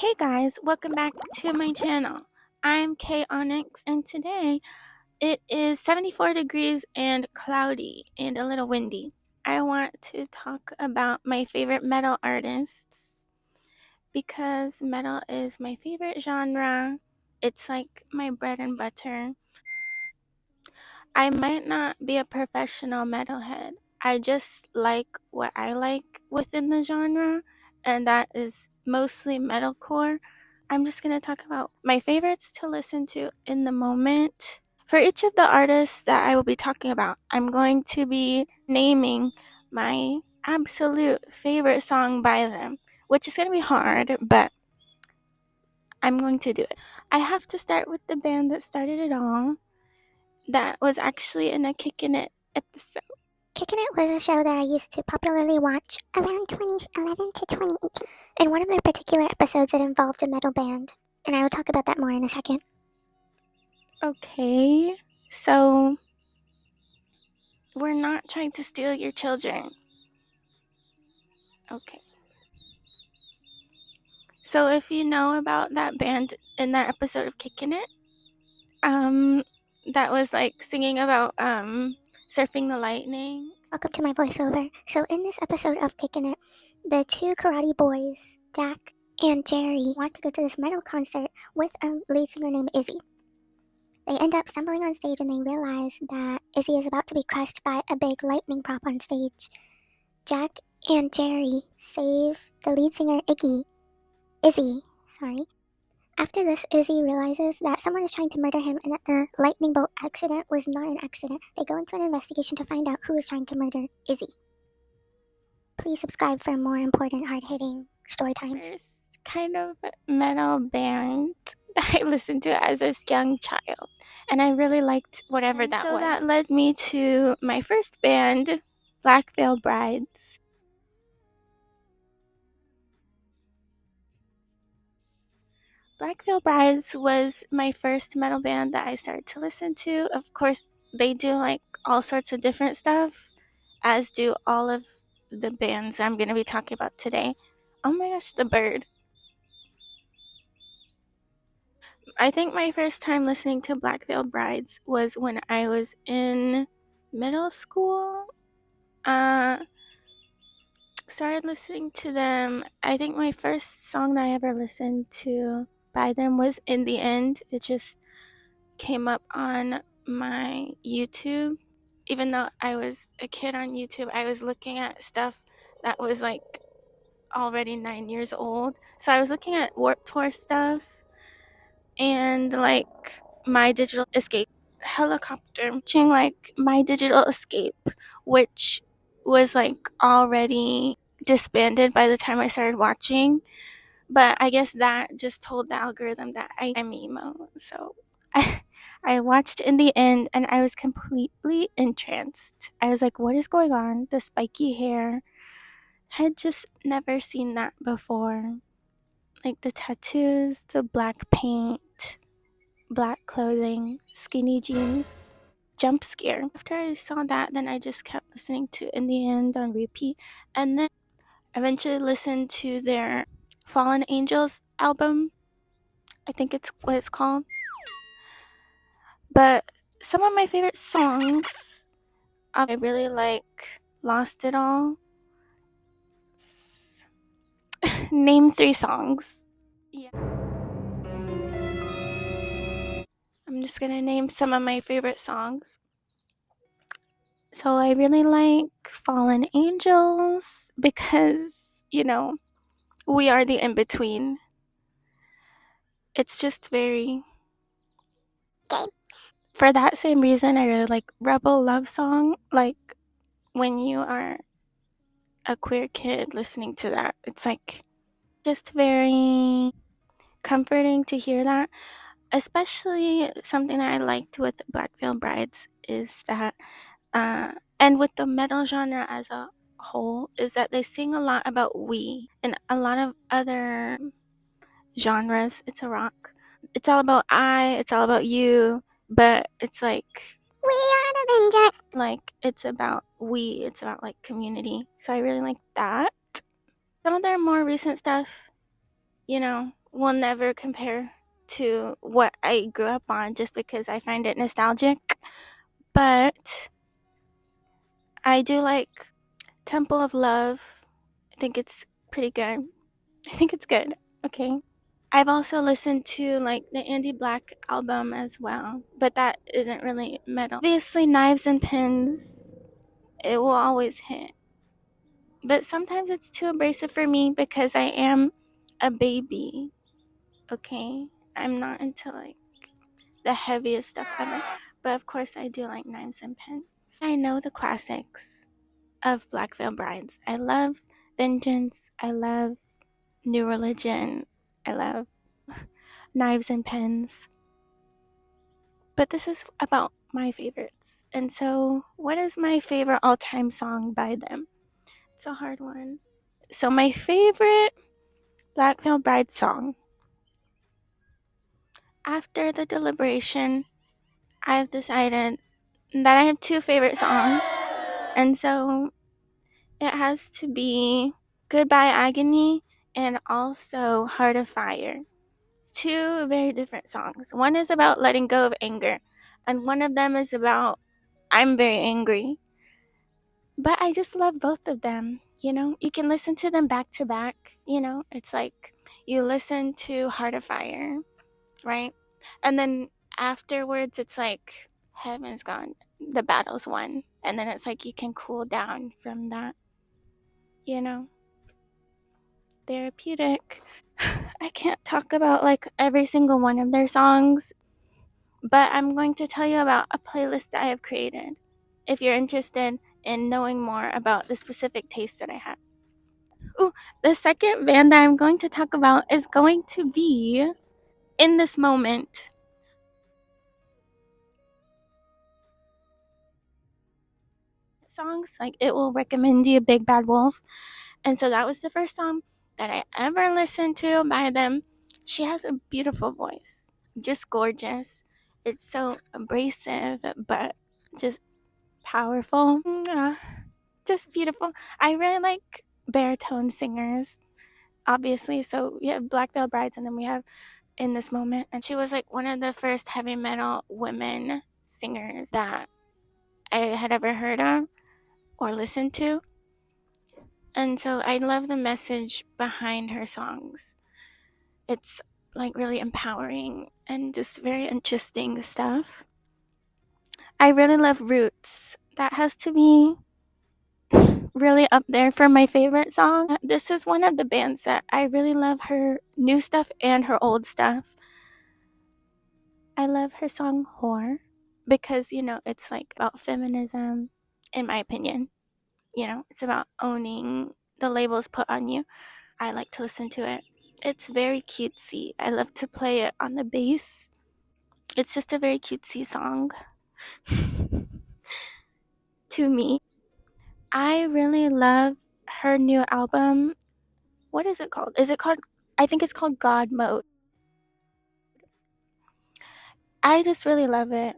Hey guys, welcome back to my channel. I'm Kay Onyx, and today it is 74 degrees and cloudy and a little windy. I want to talk about my favorite metal artists because metal is my favorite genre. It's like my bread and butter. I might not be a professional metalhead. I just like what I like within the genre, and that is mostly metalcore. I'm just going to talk about my favorites to listen to in the moment. For each of the artists that I will be talking about, I'm going to be naming my absolute favorite song by them, which is going to be hard, but I'm going to do it. I have to start with the band that started it all. That was actually in a Kickin' It episode. Kickin' It was a show that I used to popularly watch around 2011 to 2018. In one of their particular episodes, it involved a metal band, and I will talk about that more in a second. Okay, so we're not trying to steal your children. Okay. So if you know about that band in that episode of Kickin' It, that was like singing about surfing the lightning. Welcome to my voiceover. So in this episode of Kickin' It, the two karate boys, Jack and Jerry, want to go to this metal concert with a lead singer named Izzy. They end up stumbling on stage and they realize that Izzy is about to be crushed by a big lightning prop on stage. Jack and Jerry save the lead singer Izzy. After this, Izzy realizes that someone is trying to murder him and that the lightning bolt accident was not an accident. They go into an investigation to find out who is trying to murder Izzy. Please subscribe for more important, hard-hitting story times. First kind of metal band that I listened to as a young child, and I really liked whatever that was. So that led me to my first band, Black Veil Brides. Black Veil Brides was my first metal band that I started to listen to. Of course, they do like all sorts of different stuff, as do all of the bands I'm going to be talking about today. Oh my gosh, the bird. I think my first time listening to Black Veil Brides was when I was in middle school. Started listening to them. I think my first song that I ever listened to by them was In the End. It just came up on my YouTube. Even though I was a kid on YouTube, I was looking at stuff that was like already 9 years old. So I was looking at Warped Tour stuff and like My Digital Escape Helicopter, watching like My Digital Escape, which was like already disbanded by the time I started watching. But I guess that just told the algorithm that I'm emo. So I watched In the End and I was completely entranced. I was like, what is going on? The spiky hair. Had just never seen that before. Like the tattoos, the black paint, black clothing, skinny jeans, jump scare. After I saw that, then I just kept listening to In the End on repeat. And then eventually listened to their Fallen Angels album. I think it's what it's called. But some of my favorite songs, I really like Lost It All. Name 3 songs. Yeah. I'm just gonna name some of my favorite songs. So I really like Fallen Angels because, we are the in between. It's just very Okay. For that same reason, I really like Rebel Love Song. Like when you are a queer kid listening to that, it's like just very comforting to hear that. Especially something that I liked with Black Veil Brides is that, and with the metal genre as a whole, is that they sing a lot about we. In a lot of other genres, it's a rock. It's all about it's all about you, but it's like We are the Avengers. like it's about it's about like community. So I really like that. Some of their more recent stuff, will never compare to what I grew up on just because I find it nostalgic. But I do like Temple of Love. I think it's pretty good. I think it's good. Okay. I've also listened to like the Andy Black album as well, but that isn't really metal. Obviously, Knives and Pins, it will always hit. But sometimes it's too abrasive for me because I am a baby. Okay. I'm not into like the heaviest stuff ever. But of course, I do like Knives and Pins. I know the classics of Black Veil Brides. I love Vengeance. I love New Religion. I love Knives and Pens. But this is about my favorites. And so, what is my favorite all time song by them? It's a hard one. So, my favorite Black Veil Bride song, after the deliberation, I've decided that I have two favorite songs. And so, it has to be Goodbye Agony and also Heart of Fire. Two very different songs. One is about letting go of anger, and one of them is about I'm very angry. But I just love both of them. You know, you can listen to them back to back. You know, it's like you listen to Heart of Fire, right? And then afterwards, it's like heaven's gone, the battle's won. And then it's like you can cool down from that, you know, therapeutic. I can't talk about like every single one of their songs, but I'm going to tell you about a playlist that I have created if you're interested in knowing more about the specific taste that I have. Ooh, the second band that I'm going to talk about is going to be In This Moment. Songs like it will recommend you Big Bad Wolf. And so that was the first song that I ever listened to by them. She has a beautiful voice, just gorgeous. It's so abrasive, but just powerful. Just beautiful. I really like baritone singers, obviously. So we have Black Veil Brides, and then we have In This Moment. And she was like one of the first heavy metal women singers that I had ever heard of or listened to. And so I love the message behind her songs. It's like really empowering and just very interesting stuff. I really love Roots. That has to be really up there for my favorite song. This is one of the bands that I really love her new stuff and her old stuff. I love her song Whore because, you know, it's like about feminism, in my opinion. You know, it's about owning the labels put on you. I like to listen to it. It's very cutesy. I love to play it on the bass. It's just a very cutesy song to me. I really love her new album. What is it called? Is it called? I think it's called God Mode. I just really love it.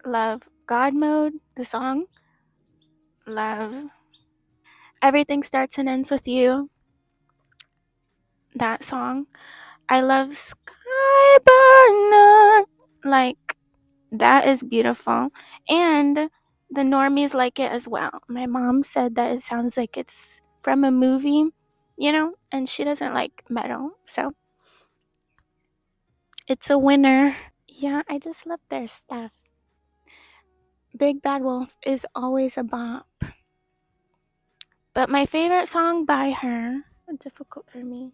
Love God Mode, the song. Love Everything Starts and Ends with You, that song. I love Skyburner. Like, that is beautiful. And the normies like it as well. My mom said that it sounds like it's from a movie, you know, and she doesn't like metal. So it's a winner. Yeah, I just love their stuff. Big Bad Wolf is always a bop. But my favorite song by her, difficult for me.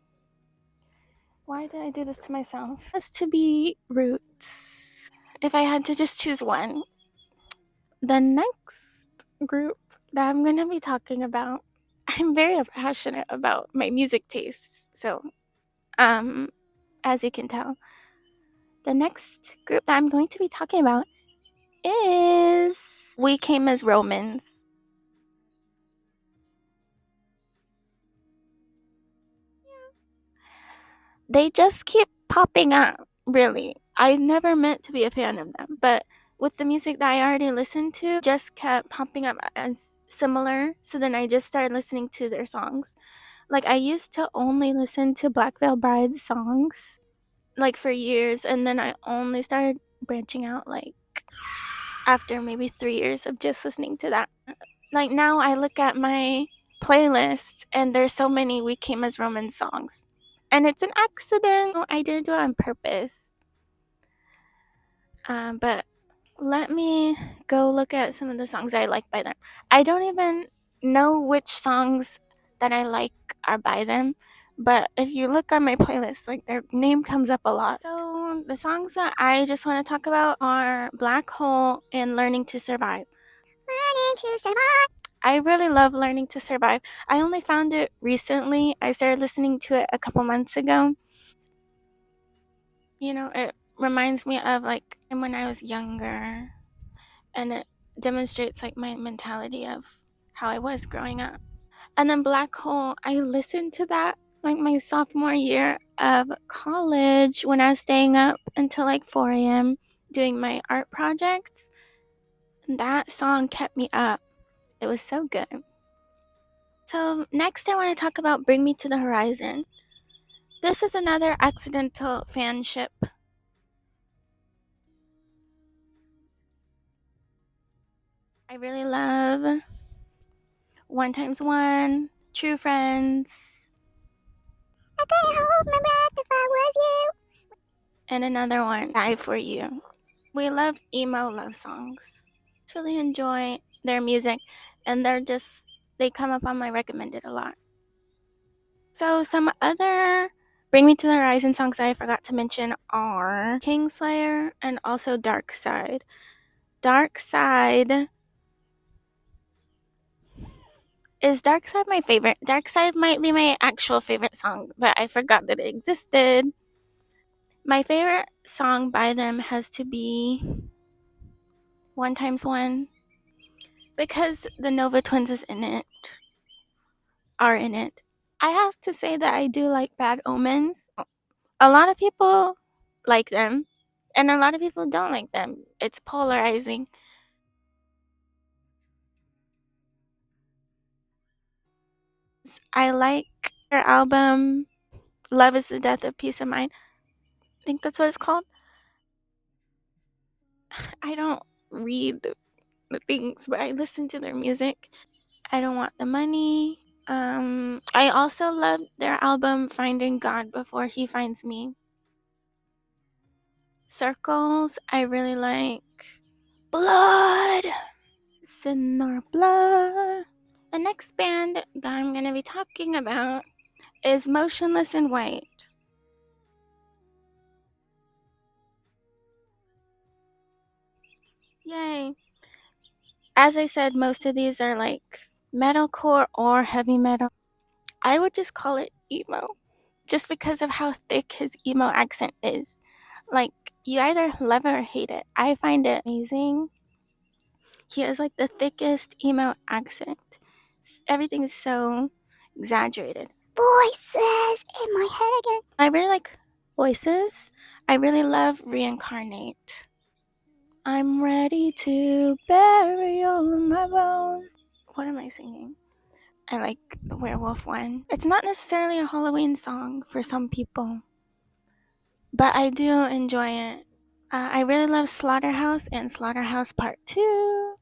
Why did I do this to myself? Has to be Roots. If I had to just choose one. The next group that I'm going to be talking about, I'm very passionate about my music tastes. So, as you can tell, the next group that I'm going to be talking about is We Came as Romans. They just keep popping up, really. I never meant to be a fan of them, but with the music that I already listened to, just kept popping up as similar. So then I just started listening to their songs. Like, I used to only listen to Black Veil Bride songs, like, for years, and then I only started branching out, like, after maybe 3 years of just listening to that. Like, now I look at my playlist, and there's so many We Came as Romans songs, and it's an accident. I didn't do it on purpose. But let me go look at some of the songs I like by them. I don't even know which songs that I like are by them, but if you look on my playlist, like, their name comes up a lot. So the songs that I just want to talk about are Black Hole and Learning to Survive. I really love Learning to Survive. I only found it recently. I started listening to it a couple months ago. You know, it reminds me of, like, when I was younger, and it demonstrates, like, my mentality of how I was growing up. And then Black Hole, I listened to that, like, my sophomore year of college when I was staying up until, like, 4 a.m. doing my art projects. That song kept me up. It was so good. So next I want to talk about Bring Me to the Horizon. This is another accidental fanship. I really love One Times One, True Friends, I couldn't hold my breath if I was you. and another one, Die For You. We love emo love songs. Really enjoy their music, and they come up on my recommended a lot. So some other Bring Me to the Horizon songs I forgot to mention are Kingslayer and also Dark Side. Dark Side my favorite. Dark Side might be my actual favorite song, but I forgot that it existed. My favorite song by them has to be One Times One, because the Nova Twins are in it. I have to say that I do like Bad Omens. A lot of people like them, and a lot of people don't like them. It's polarizing. I like their album Love is the Death of Peace of Mind. I think that's what it's called. I don't read the things, but I listen to their music. I Don't Want the Money. I also love their album Finding God Before He Finds Me. Circles, I really like. Blood! It's in our blood. The next band that I'm going to be talking about is Motionless in White. Yay. As I said, most of these are like metalcore or heavy metal. I would just call it emo, just because of how thick his emo accent is. Like, you either love it or hate it. I find it amazing. He has like the thickest emo accent. Everything is so exaggerated. Voices in my head again. I really like Voices. I really love Reincarnate. I'm ready to bury all of my bones. What am I singing? I like the Werewolf one. It's not necessarily a Halloween song for some people, but I do enjoy it. I really love Slaughterhouse and Slaughterhouse Part 2.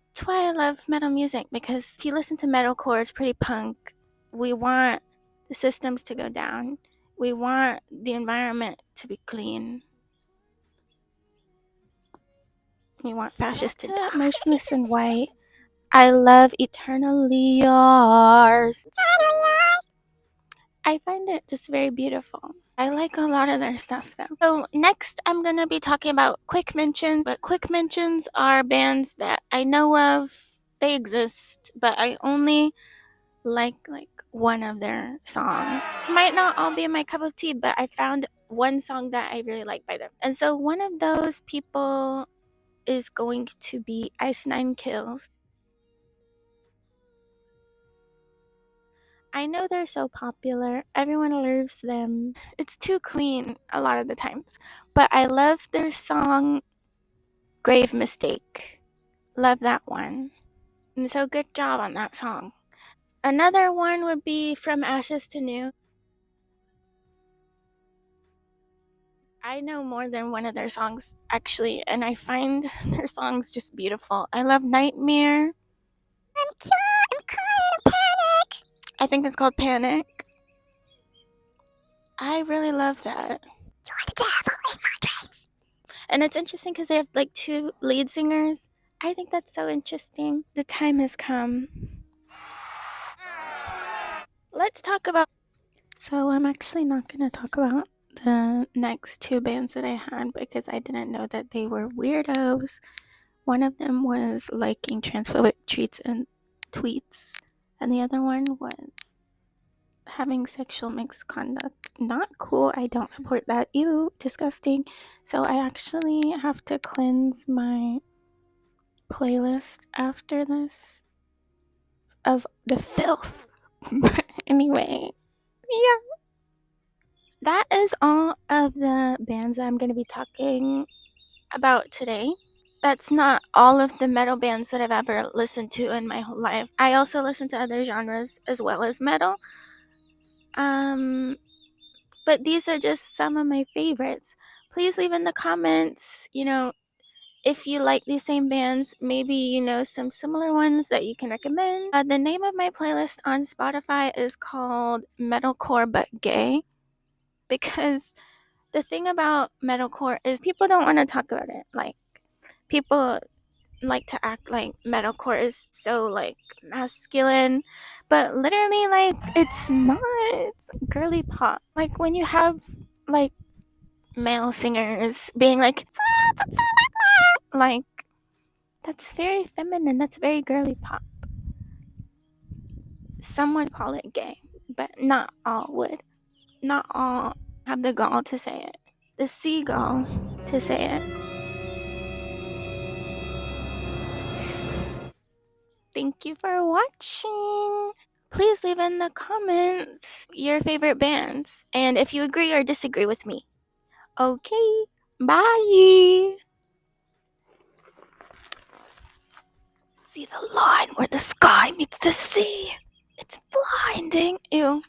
That's why I love metal music, because if you listen to metalcore, it's pretty punk. We want the systems to go down. We want the environment to be clean. We want fascists to die. Motionless in White. I love Eternally Yours. I find it just very beautiful. I like a lot of their stuff though. So next I'm going to be talking about quick mentions, but quick mentions are bands that I know of. They exist, but I only like one of their songs. Might not all be my cup of tea, but I found one song that I really like by them. And so one of those people is going to be Ice Nine Kills. I know they're so popular. Everyone loves them. It's too clean a lot of the times. But I love their song Grave Mistake. Love that one. And so good job on that song. Another one would be From Ashes to New. I know more than one of their songs, actually, and I find their songs just beautiful. I love Nightmare. I'm crying, panic. I think it's called Panic. I really love that. You're the devil in my dreams. And it's interesting because they have like two lead singers. I think that's so interesting. The time has come. Let's talk about. So, I'm actually not going to talk about the next two bands that I had because I didn't know that they were weirdos. One of them was liking transphobic tweets and tweets, and the other one was having sexual misconduct. Not cool. I don't support that. Ew, disgusting. So I actually have to cleanse my playlist after this of the filth. But anyway, yeah. That is all of the bands I'm going to be talking about today. That's not all of the metal bands that I've ever listened to in my whole life. I also listen to other genres as well as metal. But these are just some of my favorites. Please leave in the comments, if you like these same bands, maybe you know some similar ones that you can recommend. The name of my playlist on Spotify is called Metalcore But Gay, because the thing about metalcore is people don't want to talk about it. Like, people like to act like metalcore is so like masculine, but literally, like, it's not. It's girly pop. Like, when you have like male singers being like that's very feminine, that's very girly pop. Some would call it gay, but not all would. Not all have the gall to say it, the seagull to say it. Thank you for watching. Please leave in the comments your favorite bands and if you agree or disagree with me. Okay, bye. See the line where the sky meets the sea? It's blinding. Ew.